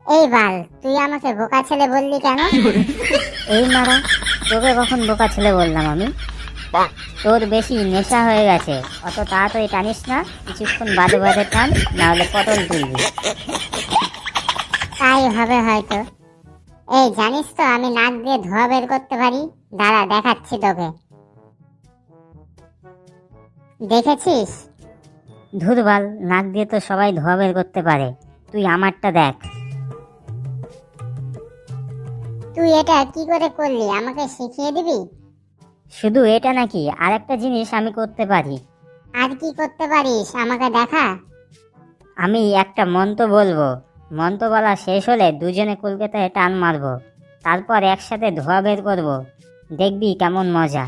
এই বাল, তুই আমাকে বোকা ছেলে বললি কেন? এই মারা, তোকে কখন বোকা ছেলে বললাম আমি? তোর বেশি নেশা হয়ে গেছে, অত তাড়াতাড়ি টানিস না, কিছুক্ষণ বাদে বাদে টান, না হলে পটল তুলবি। তাই হবে হয়তো। এই জানিস তো আমি নাক দিয়ে ধোঁয়া বের করতে পারি। দাঁড়া, দেখাচ্ছি তোকে। দেখেছিস? ধুরবাল, নাক দিয়ে তো সবাই ধোঁয়া বের করতে পারে, তুই আমারটা দেখ। তুই এটা কি করে করলি, আমাকে শিখিয়ে দিবি? শুধু এটা নাকি, আরেকটা জিনিস আমি করতে পারি। আর কি করতে পারিস, আমাকে দেখা। আমি একটা মন্ত্র বলবো, মন্ত্র বলা শেষ হলে দুজনে কলকাতায় টান মারবো, তারপর একসাথে ধোঁয়া বের করবো, দেখবি কেমন মজা।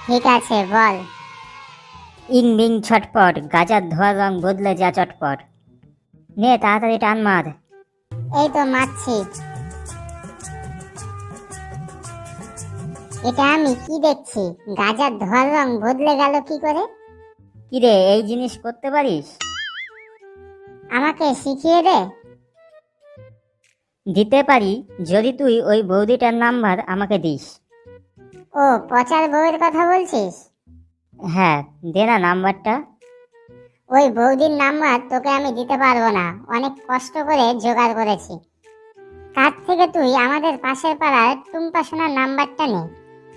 ঠিক আছে, বল। ইং বিং ছটপট, গাজার ধোঁয়ার রং বদলে যা চটপট। নে তাড়াতাড়ি টান মার। এই তো মারছি। এটা আমি কি দেখছি? গাজার ধোঁয়ার রং বদলে গেল কি করে? কিরে, এই জিনিস করতে পারিস? আমাকে শিখিয়ে দে। দিতে পারি, যদি তুই ওই বৌদিটার নাম্বার আমাকে দিস। ও, পচার বউয়ের কথা বলছিস? হ্যাঁ, দে না নাম্বারটা। ওই বৌদির নাম্বার তোকে আমি দিতে পারবো না, অনেক কষ্ট করে জোগাড় করেছি। তার থেকে তুই আমাদের পাশের পাড়ার টুম্পা সোনার নাম্বারটা নে।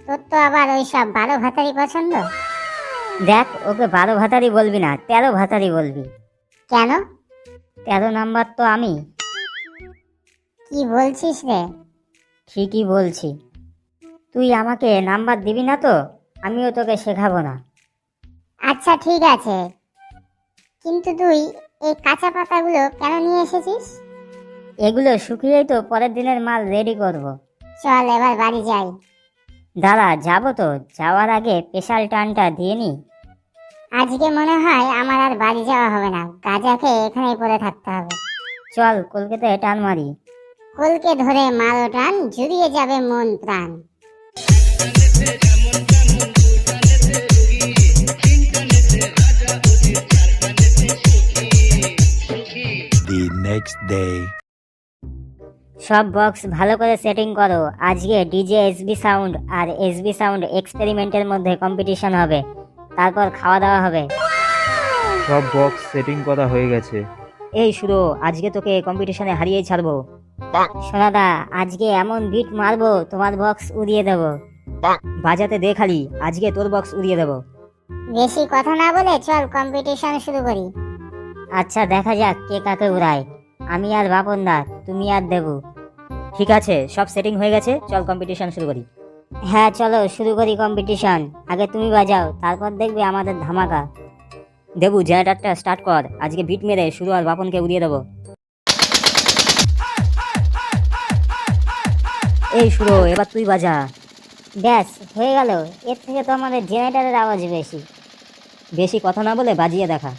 তোর তো আবার ওই সব 12 ভাতারি পছন্দ। দেখ, ওকে 12 ভাতারি বলবি না, 13 ভাতারি বলবি। কেন? 13 নাম্বার তো আমি। কি বলছিস রে? ঠিকই বলছি। তুই আমাকে নাম্বার দিবি না তো আমিও তোকে শেখাবো না। আচ্ছা ঠিক আছে, কিন্তু তুই এই কাঁচা পাতাগুলো কেন নিয়ে এসেছিস? এগুলো শুকিয়েই তো পরের দিনের মাল রেডি করব। চল এবার বাড়ি যাই। দাদা, যাবো তো, যাওয়ার আগে স্পেশাল টানটা দিয়ে নি। আজকে মনে হয় আমার আর বাড়ি যাওয়া হবে না, গাঁজা খেয়ে এখানেই পড়ে থাকতে হবে। চল কলকাতায় টান মারি। কলকে ধরে মারো টান, জুড়িয়ে যাবে মন প্রাণ। The next day. সব বক্স ভালো করে সেটিং করো, আজকে ডিজে এসবি সাউন্ড আর এসবি সাউন্ড এক্সপেরিমেন্টের মধ্যে কম্পিটিশন হবে, তারপর খাওয়া দাওয়া হবে। সব বক্স সেটিং করা হয়ে গেছে। এই সুরো, আজকে তোকে কম্পিটিশনে হারিয়েই ছাড়বো। সোনাদা, আজকে এমন বিট মারবো তোমার বক্স উড়িয়ে দেবো। বাজাতে দে খালি, আজকে তোর বক্স উড়িয়ে দেবো। বেশি কথা না বলে চল কম্পিটিশন শুরু করি। আচ্ছা, দেখা যাক কে কাকে উড়ায়, আমি আর বাপন দা, তুমি আর দেবু। ঠিক আছে, সব সেটিং হয়ে গেছে, চল কম্পিটিশন শুরু করি। হ্যাঁ চলো শুরু করি কম্পিটিশন, আগে তুমি বাজাও, তারপর দেখবে আমাদের ধামাকা। দেবু, জেনারেটরটা স্টার্ট কর, আজকে বিট মেরে শুরু আর বাপনকে উড়িয়ে দেবো। এই শুরু, এবার তুই বাজা। ব্যাস হয়ে গেল, এর থেকে তো আমাদের জেনারেটরের আওয়াজ বেশি। বেশি কথা না বলে বাজিয়ে দেখা।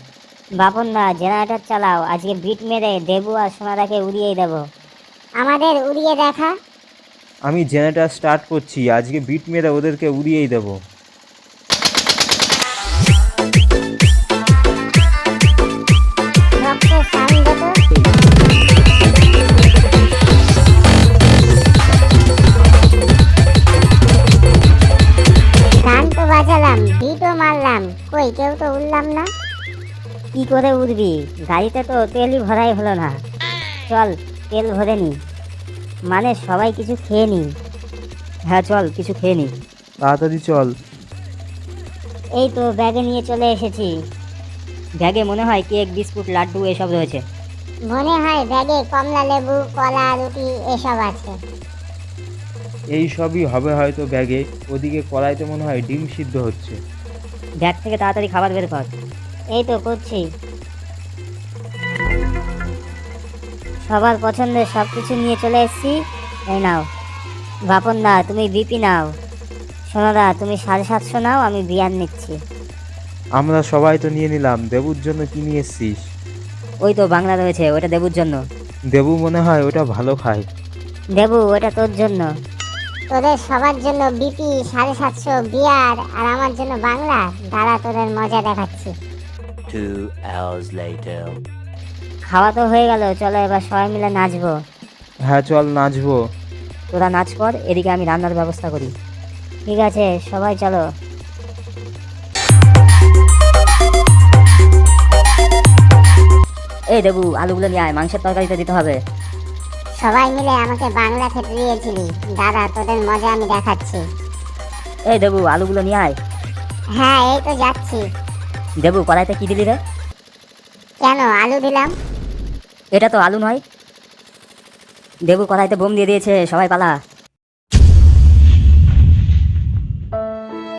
বাপন দা, জেনারেটর চালাও, আজকে বিট মেরে দেবু আর সোনাদাকে উড়িয়েই দেবো। আমাদের উড়িয়ে দেখা। আমি জেনারেটর স্টার্ট করছি, আজকে বিট মেরে ওদেরকে উড়িয়েই দেবো। রক্তের সাউন্ড তো। গান তো বাজালাম, বিটও মারলাম, কই কেউ তো উঠলাম না। কি করে উঠবি, গাড়িতে তো তেলই ভরাই হলো না। চল তেল ভরে নি, মানে সবাই কিছু খেয়ে নি। হ্যাঁ চল, কিছু খেয়ে নি, তাড়াতাড়ি চল। এই তো ব্যাগে নিয়ে চলে এসেছি। ব্যাগে মনে হয় কেক, বিস্কুট, লাড্ডু এসব রয়েছে। মনে হয় ব্যাগে কমলা লেবু, কলা, রুটি এসব আছে। এই সবই হবে হয়তো ব্যাগে, ওদিকে কড়াইতে মনে হয় ডিম সিদ্ধ হচ্ছে। ব্যাগ থেকে তাড়াতাড়ি খাবার বের কর। এই তো করছি। সবার পছন্দের সব কিছু নিয়ে চলে এসেছি, এই নাও। বাপন দা, তুমি বিপি নাও। সোনাদা, তুমি 750 নাও, আমি বিয়ার নিচ্ছি। আমরা সবাই তো নিয়ে নিলাম, দেবুর জন্য কি নিয়ে এসছিস? ওই তো বাংলা রয়েছে, ওটা দেবুর জন্য। দেবু মনে হয় ওটা ভালো খায়। দেবু, ওটা তোর জন্য। তোদের সবার জন্য বিপি, 750 বিয়ার, আর আমার জন্য বাংলা। দাঁড়া, তোদের মজা দেখাচ্ছি। 2 hours later. খাওয়া তো হয়ে গেল, চলো এবার সবাই মিলে নাচবো। হ্যাঁ চল নাচবো। তোরা নাচ কর, এদিকে আমি রান্নার ব্যবস্থা করি। ঠিক আছে, সবাই চলো। এই দেবু, আলুগুলো নিয়ে আয়, মাংসের তরকারিতে দিতে হবে। সবাই মিলে আমাকে বাংলা খেতে দিয়েছিলি, দাদা তোদের মজা আমি দেখাচ্ছি। এই দেবু, আলুগুলো নিয়ে আয়। হ্যাঁ এই তো যাচ্ছি। দেবু, কড়াইতে কি দিলি রে? কেন আলু দিলাম? এটা তো আলু নয়। দেবু, কড়াইতে বোম দিয়ে দিয়েছে, সবাই পালা।